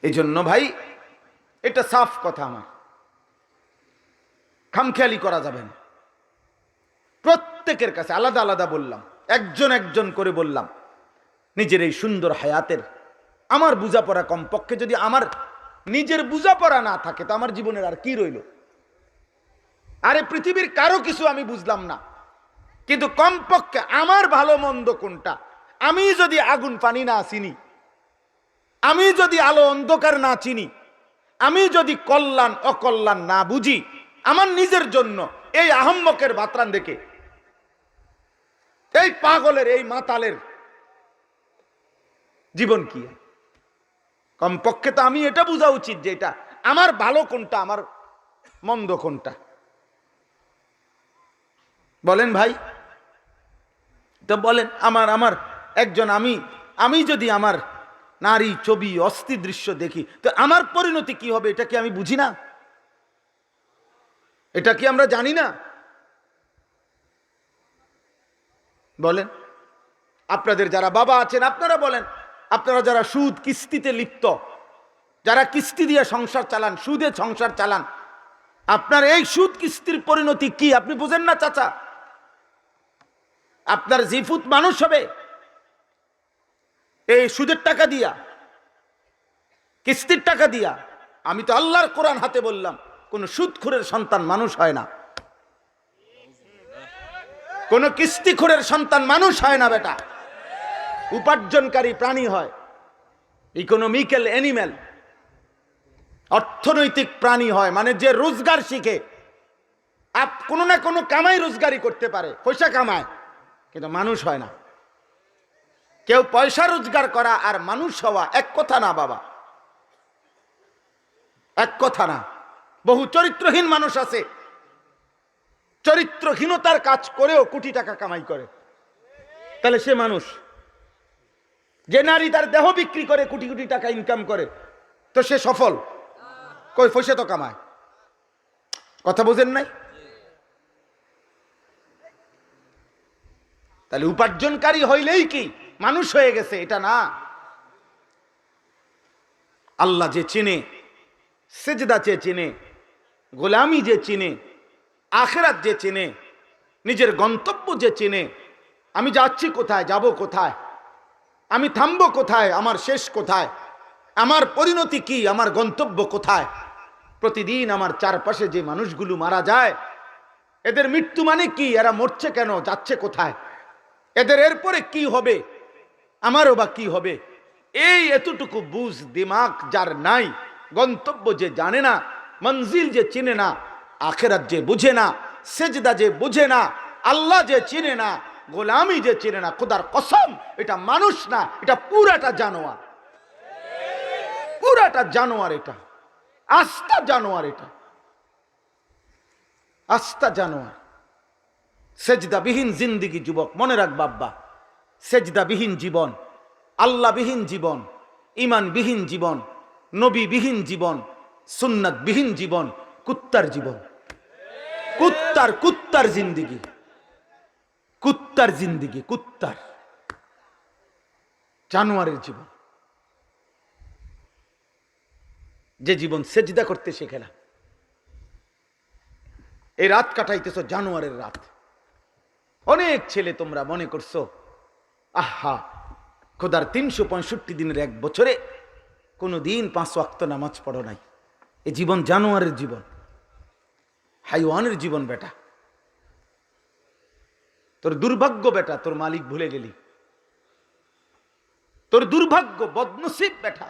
এই জন্য ভাই এটা সাফ কথা, আমার খামখেয়ালি করা যাবে না। প্রত্যেকের কাছে আলাদা আলাদা বললাম, একজন একজন করে বললাম, নিজের এই সুন্দর হায়াতের আমার বুঝাপড়া, কমপক্ষে যদি আমার নিজের বুঝাপড়া না থাকে তো আমার জীবনের আর কি রইল? আরে পৃথিবীর কারো কিছু আমি বুঝলাম না, কিন্তু কমপক্ষে আমার ভালো মন্দ কোনটা, আমি যদি আগুন পানি না চিনি, আমি যদি আলো অন্ধকার না চিনি, আমি যদি কল্যাণ অকল্যাণ না বুঝি, আমার নিজের জন্য এই আহম্মকের বাতরান দেখে, এই পাগলের, এই মাতালের জীবন কি? কমপক্ষে তো আমি এটা বোঝা উচিত যে এটা আমার ভালো কোনটা, আমার মন্দ কোনটা। বলেন ভাই, তো বলেন, আমার একজন আমি যদি আমার নারী ছবি অস্থির দৃশ্য দেখি তো আমার পরিণতি কি হবে? এটা কি আমি বুঝি না? এটা কি আমরা জানি না? বলেন, আপনাদের যারা বাবা আছেন আপনারা বলেন, আপনারা যারা সুদ কিস্তিতে লিপ্ত, যারা কিস্তি দিয়ে সংসার চালান, সুদে সংসার চালান, আপনার এই সুদ কিস্তির পরিণতি কি আপনি বোঝেন না চাচা? আপনার জিফুত মানুষ হবে এই সুদের টাকা দিয়া, কিস্তির টাকা দিয়া। আমি তো আল্লাহর কোরআন হাতে বললাম, কোন সুদখোরের সন্তান মানুষ হয় না, কোন কিস্তিখোরের সন্তান মানুষ হয় না বেটা। উপার্জনকারী প্রাণী হয়, ইকোনমিক্যাল অ্যানিম্যাল, অর্থনৈতিক প্রাণী হয়, মানে যে রোজগার শিখে, কোনো না কোনো কামাই রোজগারি করতে পারে, পয়সা কামায়, কিন্তু মানুষ হয় না। কেউ পয়সা রোজগার করা আর মানুষ হওয়া এক কথা না বাবা, এক কথা না। বহু চরিত্রহীন মানুষ আছে, চরিত্রহীনতার কাজ করেও কোটি টাকা কামাই করে, তাহলে সে মানুষ? যে নারী তার দেহ বিক্রি করে কোটি কোটি টাকা ইনকাম করে, তো সে সফল? কই, পয়সা তো কামায়। কথা বোঝেন নাই? তাহলে উপার্জনকারী হইলেই কি মানুষ হয়ে গেছে? এটা না। আল্লাহ যে চিনে, সেজদা যে চিনে, গোলামি যে চিনে, আখিরাত যে চিনে, নিজের গন্তব্য যে চিনে, আমি যাচ্ছি কোথায়, যাব কোথায়, আমি থামবো কোথায়, আমার শেষ কোথায়, আমার পরিণতি কি, আমার গন্তব্য কোথায়। প্রতিদিন আমার চারপাশে যে মানুষগুলো মারা যায়, এদের মৃত্যু মানে কি? এরা মরছে কেন, যাচ্ছে কোথায়, এদের এরপরে কি হবে, আমারও বা কি হবে? এই এতটুকু বুঝ দিমাগ যার নাই, গন্তব্য যে জানে না, মঞ্জিল যে চিনে না, আখিরাত যে বুঝে না, সেজদা যে বুঝে না, আল্লাহ যে চিনে না, গোলামি যে চিনে না, খোদার কসম এটা মানুষ না, এটা পুরাটা জানোয়ার, পুরাটা জানোয়ার, এটা আস্তা জানোয়ার, এটা আস্তা জানোয়ার। সেজদাবিহীন জিন্দিগি যুবক, মনে রাখ বাব্বা, সেজদাবিহীন জীবন, আল্লাহবিহীন জীবন, ইমানবিহীন জীবন, নবীবিহীন জীবন, সুন্নাতবিহীন জীবন কুত্তার জীবন, কুত্তার জিন্দিগি, কুত্তার জিন্দিগি, কুত্তার, জানোয়ারের জীবন। যে জীবন সেজদা করতে শেখে না, এই রাত কাটাইতেছ জানোয়ারের রাত। অনেক ছেলে তোমরা মনে করছো আহা খোদার 365 দিনের এক বছরে কোনো দিন 5 ওয়াক্ত নামাজ পড়ো নাই। এই জীবন জানোয়ারের জীবন, হাইওয়ানের জীবন বেটা। তোর দুর্ভাগ্য বেটা, তোর মালিক ভুলে গেলি, তোর দুর্ভাগ্য, বদনসিব বেটা,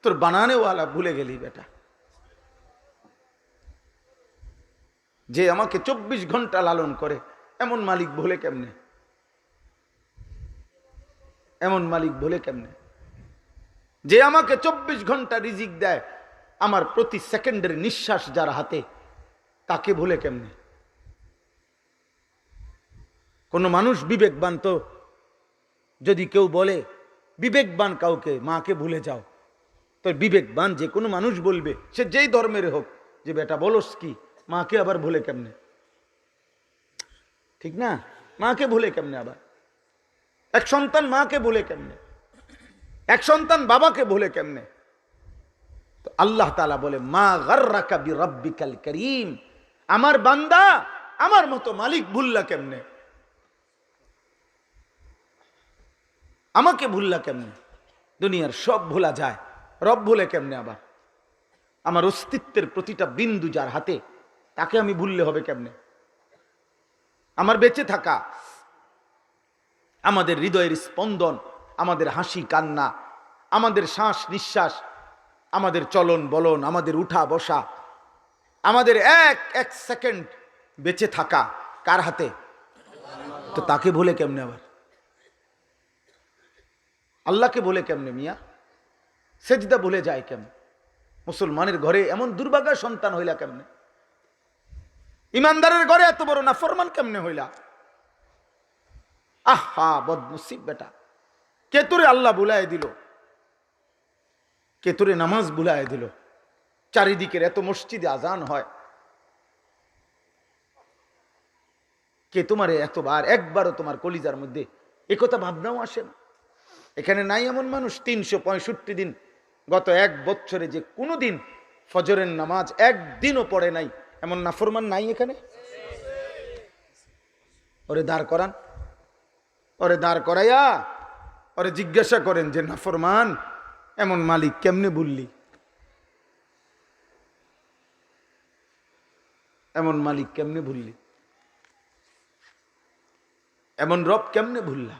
তোর বানানেওয়ালা ভুলে গেলি বেটা। যে আমাকে 24 ঘন্টা লালন করে, এমন মালিক ভুলে কেমনে, এমন মালিক ভুলে কেমনে? যে আমাকে 24 ঘন্টা রিজিক দেয়, আমার প্রতি সেকেন্ডের নিঃশ্বাস যার হাতে, তাকে ভুলে কেমনে? কোন মানুষ বিবেকবান তো, যদি কেউ বলে বিবেকবান কাউকে, মাকে ভুলে যাও, তো বিবেকবান যে কোনো মানুষ বলবে, সে যেই ধর্মের হোক, যে বেটা বলস কি, মাকে আবার ভুলে কেমনে? ঠিক না? মাকে ভুলে কেমনে? আবার এক সন্তান মাকে ভুলে কেমনে? এক সন্তান বাবাকে ভুলে কেমনে? তো আল্লাহ তাআলা বলে মা গাররাকা বিরাব্বিকাল কারীম, আমার বান্দা আমার মতো মালিক ভুললা কেমনে, আমাকে ভুললা কেমনে? দুনিয়ার সব ভোলা যায়, রব ভুলে কেমনে? আবার আমার অস্তিত্বের প্রতিটা বিন্দু যার হাতে, তাকে আমি ভুললে হবে কেমনে? আমার বেঁচে থাকা, আমাদের হৃদয়ের স্পন্দন, আমাদের হাসি কান্না, আমাদের শ্বাস নিঃশ্বাস, আমাদের চলন বলন, আমাদের উঠা বসা, আমাদের এক এক সেকেন্ড বেঁচে থাকা কার হাতে? তো তাকে ভুলে কেমনে? আবার আল্লাহকে ভুলে কেমনে মিয়া? সেজদা ভুলে যায় কেমনে? মুসলমানের ঘরে এমন দুর্ভাগা সন্তান হইলা কেমনে? ইমানদারের ঘরে এত বড় নাফরমান কেমনে হইলা? আহা বদনসিব বেটা, কে তোরে আল্লাহ বুলায় দিল, কে তোরে নামাজ বুলায় দিল? চারিদিকের এত মসজিদে আজান হয়, কে তোমারে এতবার, একবারও তোমার কলিজার মধ্যে একথা ভাবনাও আসে না? এখানে নাই এমন মানুষ 365 দিন, গত এক বছরে যে কোনো দিন ফজরের নামাজ একদিনও পড়ে নাই, এমন নাফরমান নাই এখানে? ওরে দাঁড় করান, ওরে দাঁড় করাইয়া ওরে জিজ্ঞাসা করেন যে নাফরমান এমন মালিক কেমনে ভুললি, এমন মালিক কেমনে ভুললি, এমন রব কেমনে ভুললা?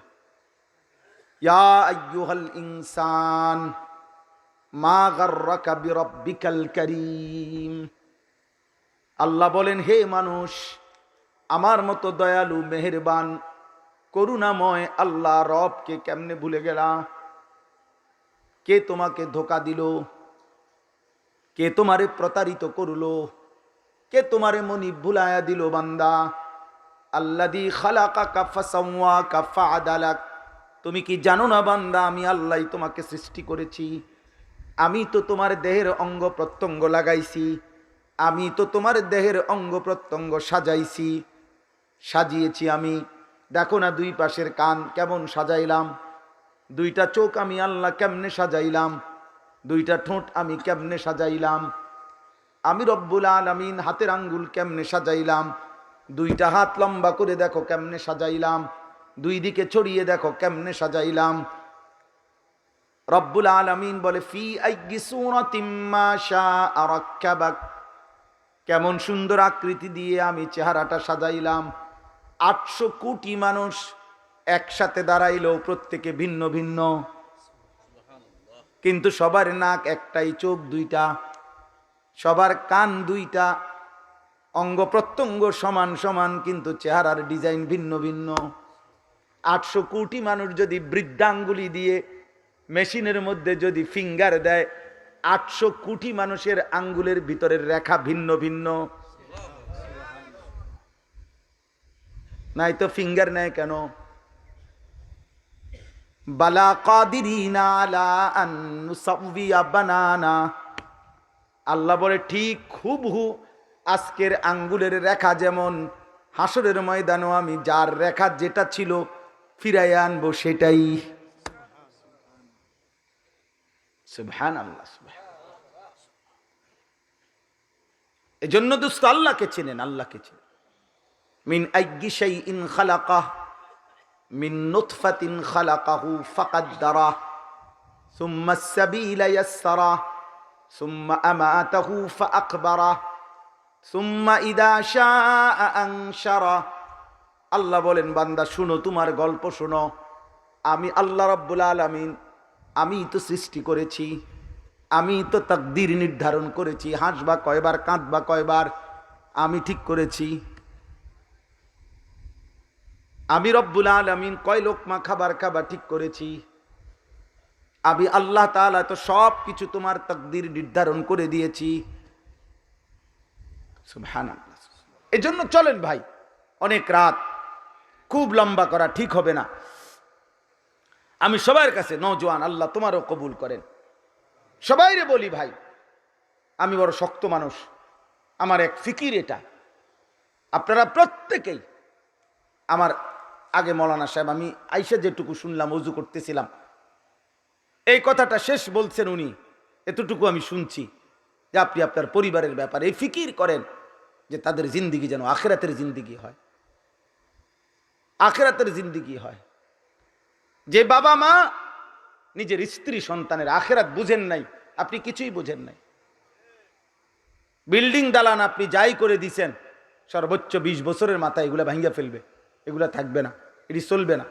ইয়া আইয়ুহাল ইনসান মা গাররাকা বিরাব্বিকাল কারীম। আল্লাহ বলেন, হে মানুষ, আমার মতো দয়ালু মেহেরবান করুণাময় আল্লাহ রবকে কেমনে ভুলে গেলা? কে তোমাকে ধোকা দিল? কে তোমারে প্রতারিত করলো? কে তোমারে মনি ভুলায়া দিল? বান্দা, আল্লাযী খালাকাকা ফাসাওয়াকা ফাআদালাক। তুমি কি জানো না বান্দা, আমি আল্লাহই তোমাকে সৃষ্টি করেছি, আমি তো তোমার দেহের অঙ্গ প্রত্যঙ্গ লাগাইছি, আমি তো তোমার দেহের অঙ্গ প্রত্যঙ্গ সাজাইছি, সাজিয়েছি আমি। দেখো না দুই পাশের কান কেমন সাজাইলাম, দুইটা চোখ আমি আল্লাহ কেমনে সাজাইলাম, দুইটা ঠোঁট আমি কেমনে সাজাইলাম, আমি রব্বুল আলামিন হাতের আঙ্গুল কেমনে সাজাইলাম, দুইটা হাত লম্বা করে দেখো কেমনে সাজাইলাম, দুই দিকে ছড়িয়ে দেখো কেমনে সাজাইলাম। রব্বুল আলামিন বলে ফি আইয়ি সূরাতিম মা শাআ রাক্কাবাক, কেমন সুন্দর আকৃতি দিয়ে আমি চেহারাটা সাজাইলাম। 800 কোটি মানুষ একসাথে দাঁড়াইলো, প্রত্যেকে ভিন্ন ভিন্ন, কিন্তু সবার নাক একটাই, চোখ দুইটা, সবার কান দুইটা, অঙ্গ প্রত্যঙ্গ সমান সমান, কিন্তু চেহারার ডিজাইন ভিন্ন ভিন্ন। 800 কোটি মানুষ যদি বৃদ্ধাঙ্গুলি দিয়ে মেশিনের মধ্যে যদি ফিঙ্গার দেয়, 800 কোটি মানুষের আঙ্গুলের ভিতরের রেখা ভিন্ন ভিন্ন। নাই তো ফিঙ্গার নেয় কেন? বালা কাদিরিনা আলা আন নুসাউবিয়া বানানা। আল্লাহ বলে ঠিক হুবহু আজকের আঙ্গুলের রেখা যেমন, হাসরের ময়দানও আমি যার রেখা যেটা ছিল ফিরাইয়া আনবো সেটাই। সুবহানাল্লাহ। এজন্য দোস্ত আল্লাহকে চেনেন, আল্লাহকে চেনেন। মিন আইয়ি শাইইন খালাকাহ, মিন নুতফাতিন খালাকাহু ফাকাদ্দারাহ, সুম্মা আস-সাবিলা ইয়াসসারাহ, সুম্মা আমাতাহু ফাআকবারাহ, সুম্মা ইদা শাআ আনশারাহ। আল্লাহ বলেন, বান্দা শুনো, তোমার গল্প শুনো। আমি আল্লাহ রাব্বুল আলামিন, আমি তো সৃষ্টি করেছি, আমি তো তাকদীর নির্ধারণ করেছি, হাসবা কয়বার কাঁদবা কয়বার আমি ঠিক করেছি। আমি রব্বুল আলামিন কয় লোকমা খাবার খাবা ঠিক করেছি। আমি আল্লাহ তাআলা তো সব কিছু তোমার তাকদীর নির্ধারণ করে দিয়েছি। সুবহানাল্লাহ। এজন্য চলেন ভাই, অনেক রাত, খুব লম্বা করা ঠিক হবে না। আমি সবার কাছে, নওজোয়ান আল্লাহ তোমারও কবুল করেন, সবাইরে বলি ভাই, আমি বড় শক্ত মানুষ, আমার এক ফিকির এটা। আপনারা প্রত্যেকেই, আমার আগে মৌলানা সাহেব, আমি আইসা যেটুকু শুনলাম, ওযু করতেছিলাম, এই কথাটা শেষ বলছেন উনি এতটুকু আমি শুনছি যে আপনি আপনার পরিবারের ব্যাপারে এই ফিকির করেন যে তাদের জিন্দিগি যেন আখিরাতের জিন্দিগি হয়, আখিরাতের জিন্দিগি হয়। যে বাবা মা নিজের স্ত্রী সন্তানের আখিরাত বুঝেন নাই, আপনি কিছুই বুঝেন নাই। বিল্ডিং দালান আপনি যাই করে দিছেন, সর্বোচ্চ 20 বছরের মাথায় এগুলা ভাঙ্গা ফেলবে, এগুলা থাকবে না, এটি চলবে না।